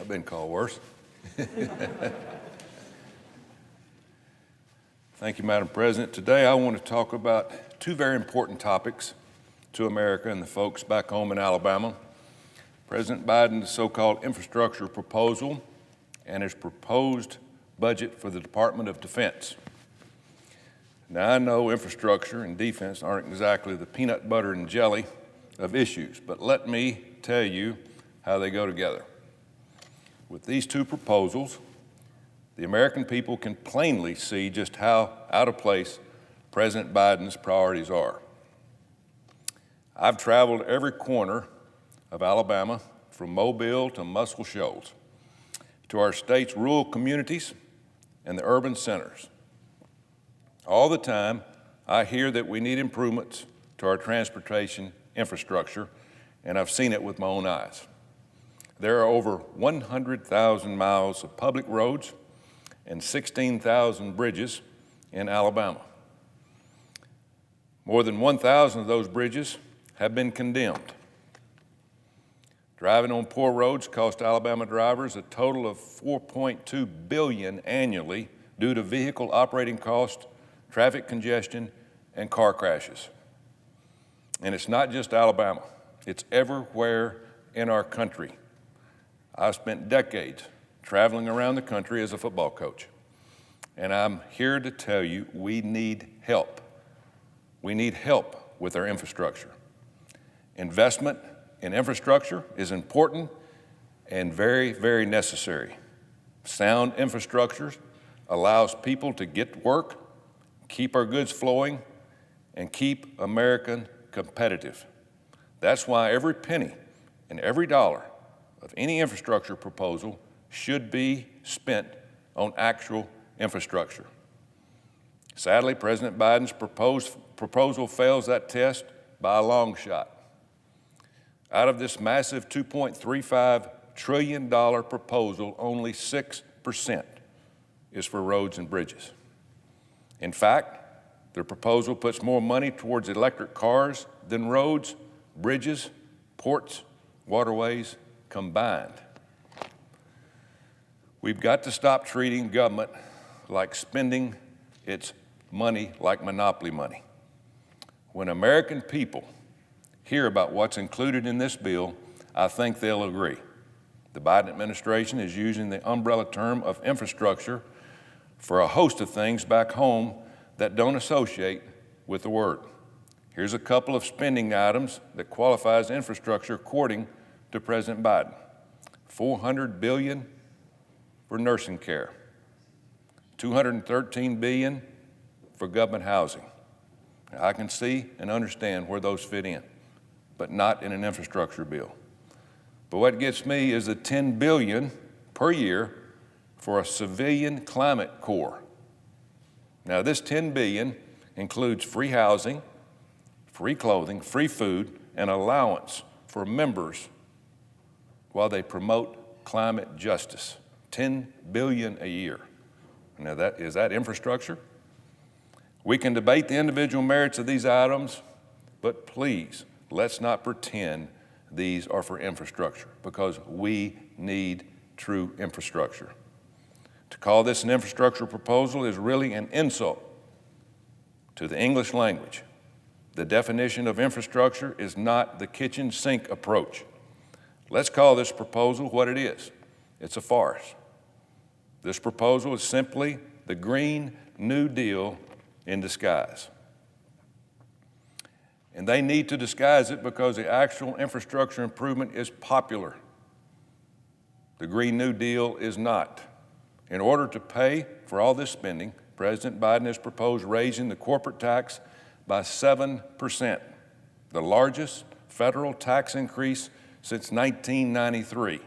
I've been called worse. Thank you, Madam President. Today I want to talk about two very important topics to America and the folks back home in Alabama. President Biden's so-called infrastructure proposal and his proposed budget for the Department of Defense. Now, I know infrastructure and defense aren't exactly the peanut butter and jelly of issues, but let me tell you how they go together. With these two proposals, the American people can plainly see just how out of place President Biden's priorities are. I've traveled every corner of Alabama, from Mobile to Muscle Shoals, to our state's rural communities and the urban centers. All the time, I hear that we need improvements to our transportation infrastructure, and I've seen it with my own eyes. There are over 100,000 miles of public roads and 16,000 bridges in Alabama. More than 1,000 of those bridges have been condemned. Driving on poor roads cost Alabama drivers a total of $4.2 billion annually due to vehicle operating costs, traffic congestion, and car crashes. And it's not just Alabama, it's everywhere in our country. I've spent decades traveling around the country as a football coach, and I'm here to tell you we need help. We need help with our infrastructure. Investment in infrastructure is important and very, very necessary. Sound infrastructure allows people to get to work, keep our goods flowing, and keep America competitive. That's why every penny and every dollar of any infrastructure proposal should be spent on actual infrastructure. Sadly, President Biden's proposal fails that test by a long shot. Out of this massive $2.35 trillion proposal, only 6% is for roads and bridges. In fact, the proposal puts more money towards electric cars than roads, bridges, ports, waterways combined. We've got to stop treating government like spending its money like monopoly money. When American people hear about what's included in this bill, I think they'll agree. The Biden administration is using the umbrella term of infrastructure for a host of things back home that don't associate with the word. Here's a couple of spending items that qualify as infrastructure according to President Biden. $400 billion for nursing care, $213 billion for government housing. Now, I can see and understand where those fit in, but not in an infrastructure bill. But what gets me is the $10 billion per year for a civilian climate corps. Now, this $10 billion includes free housing, free clothing, free food, and allowance for members while they promote climate justice. $10 billion a year. Now, is that infrastructure? We can debate the individual merits of these items, but please, let's not pretend these are for infrastructure, because we need true infrastructure. To call this an infrastructure proposal is really an insult to the English language. The definition of infrastructure is not the kitchen sink approach. Let's call this proposal what it is. It's a farce. This proposal is simply the Green New Deal in disguise. And they need to disguise it because the actual infrastructure improvement is popular. The Green New Deal is not. In order to pay for all this spending, President Biden has proposed raising the corporate tax by 7%, the largest federal tax increase since 1993.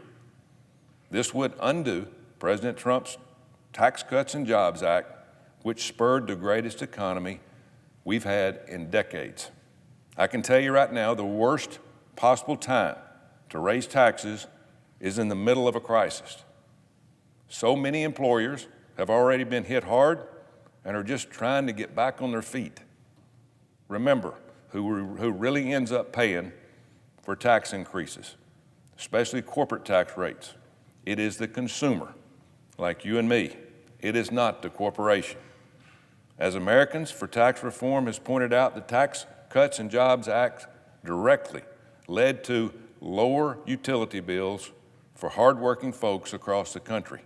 This would undo President Trump's Tax Cuts and Jobs Act, which spurred the greatest economy we've had in decades. I can tell you right now, the worst possible time to raise taxes is in the middle of a crisis. So many employers have already been hit hard and are just trying to get back on their feet. Remember, who really ends up paying for tax increases, especially corporate tax rates? It is the consumer, like you and me. It is not the corporation. As Americans for Tax Reform has pointed out, the Tax Cuts and Jobs Act directly led to lower utility bills for hardworking folks across the country.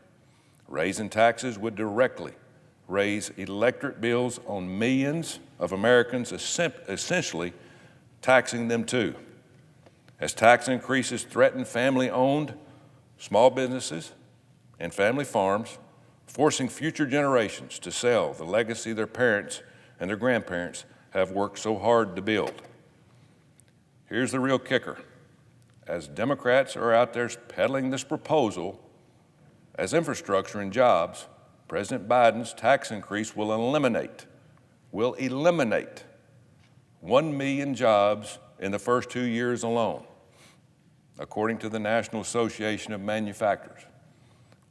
Raising taxes would directly raise electric bills on millions of Americans, essentially taxing them too. As tax increases threaten family-owned small businesses and family farms, forcing future generations to sell the legacy their parents and their grandparents have worked so hard to build. Here's the real kicker. As Democrats are out there peddling this proposal as infrastructure and jobs, President Biden's tax increase will eliminate 1 million jobs in the first 2 years alone, according to the National Association of Manufacturers.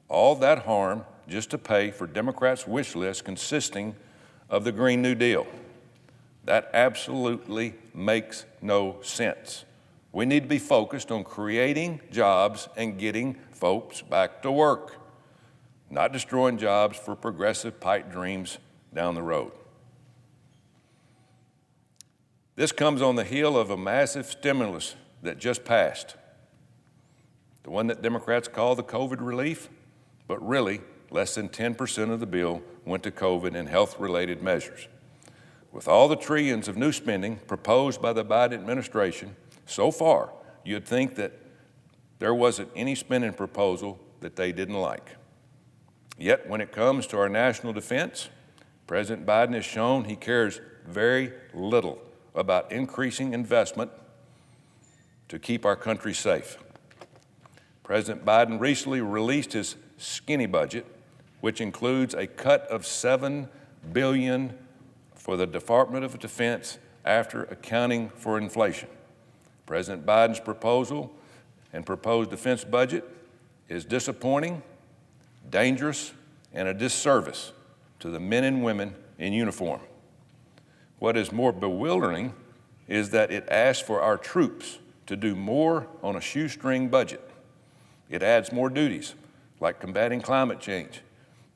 All that harm just to pay for Democrats' wish list consisting of the Green New Deal. That absolutely makes no sense. We need to be focused on creating jobs and getting folks back to work, not destroying jobs for progressive pipe dreams down the road. This comes on the heel of a massive stimulus that just passed, the one that Democrats call the COVID relief, but really less than 10% of the bill went to COVID and health-related measures. With all the trillions of new spending proposed by the Biden administration, so far, you'd think that there wasn't any spending proposal that they didn't like. Yet, when it comes to our national defense, President Biden has shown he cares very little about increasing investment to keep our country safe. President Biden recently released his skinny budget, which includes a cut of $7 billion for the Department of Defense after accounting for inflation. President Biden's proposal and proposed defense budget is disappointing, dangerous, and a disservice to the men and women in uniform. What is more bewildering is that it asks for our troops to do more on a shoestring budget. It adds more duties, like combating climate change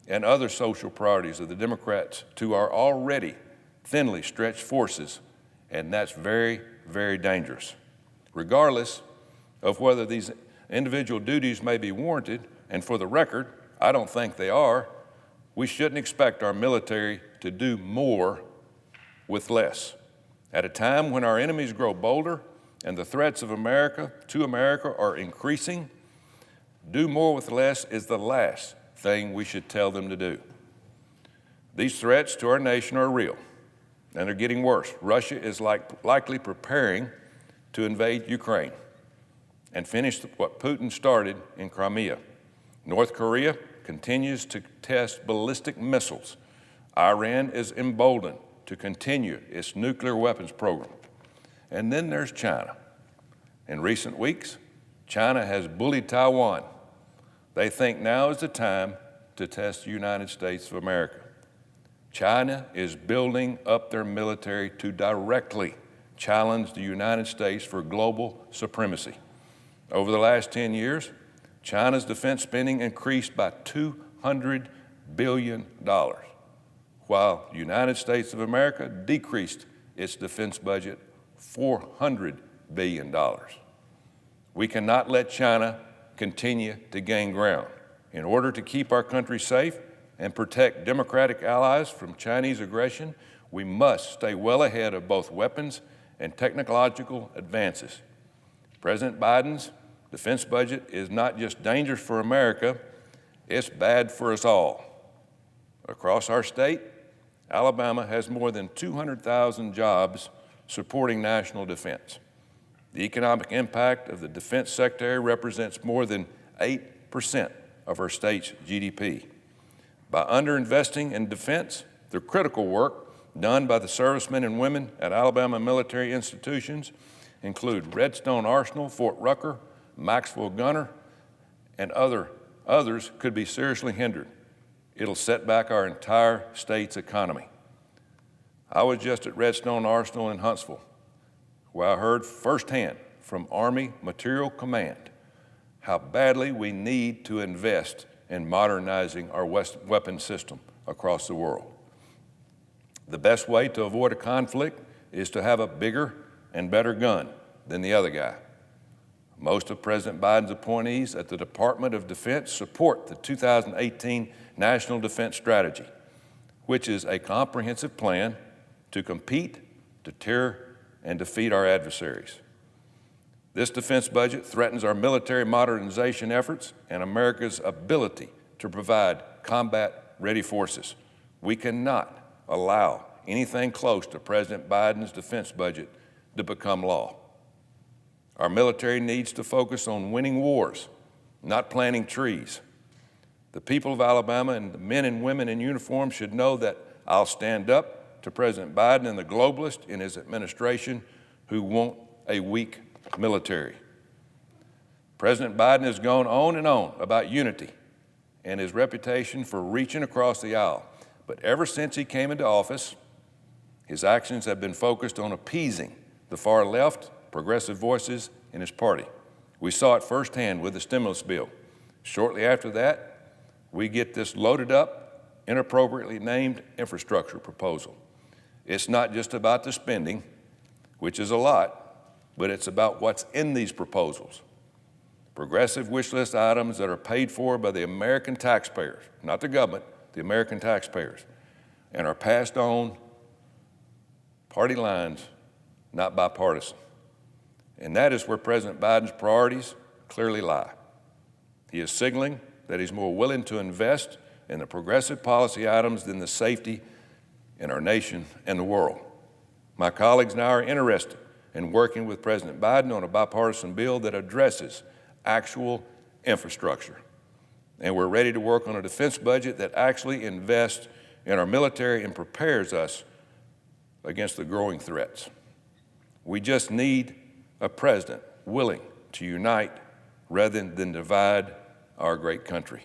and other social priorities of the Democrats, to our already thinly stretched forces, and that's very, very dangerous. Regardless of whether these individual duties may be warranted, and for the record, I don't think they are, we shouldn't expect our military to do more with less. At a time when our enemies grow bolder and the threats of America are increasing, do more with less is the last thing we should tell them to do. These threats to our nation are real, and they're getting worse. Russia is likely preparing to invade Ukraine and finish what Putin started in Crimea. North Korea continues to test ballistic missiles. Iran is emboldened to continue its nuclear weapons program. And then there's China. In recent weeks, China has bullied Taiwan. They think now is the time to test the United States of America. China is building up their military to directly challenge the United States for global supremacy. Over the last 10 years, China's defense spending increased by $200 billion, while the United States of America decreased its defense budget $400 billion. We cannot let China continue to gain ground. In order to keep our country safe and protect democratic allies from Chinese aggression, we must stay well ahead of both weapons and technological advances. President Biden's defense budget is not just dangerous for America, it's bad for us all. Across our state, Alabama has more than 200,000 jobs supporting national defense. The economic impact of the defense sector represents more than 8% of our state's GDP. By underinvesting in defense, the critical work done by the servicemen and women at Alabama military institutions include Redstone Arsenal, Fort Rucker, Maxwell Gunner, and others could be seriously hindered. It'll set back our entire state's economy. I was just at Redstone Arsenal in Huntsville, where I heard firsthand from Army Material Command how badly we need to invest in modernizing our weapons system across the world. The best way to avoid a conflict is to have a bigger and better gun than the other guy. Most of President Biden's appointees at the Department of Defense support the 2018 National Defense Strategy, which is a comprehensive plan to compete, deter, and defeat our adversaries. This defense budget threatens our military modernization efforts and America's ability to provide combat-ready forces. We cannot allow anything close to President Biden's defense budget to become law. Our military needs to focus on winning wars, not planting trees. The people of Alabama and the men and women in uniform should know that I'll stand up to President Biden and the globalists in his administration who want a weak military. President Biden has gone on and on about unity and his reputation for reaching across the aisle. But ever since he came into office, his actions have been focused on appeasing the far left, progressive voices in his party. We saw it firsthand with the stimulus bill. Shortly after that, we get this loaded up, inappropriately named infrastructure proposal. It's not just about the spending, which is a lot, but it's about what's in these proposals. Progressive wish list items that are paid for by the American taxpayers, not the government, the American taxpayers, and are passed on party lines, not bipartisan. And that is where President Biden's priorities clearly lie. He is signaling that he's more willing to invest in the progressive policy items than the safety in our nation and the world. My colleagues now are interested in working with President Biden on a bipartisan bill that addresses actual infrastructure. And we're ready to work on a defense budget that actually invests in our military and prepares us against the growing threats. We just need a president willing to unite rather than divide our great country.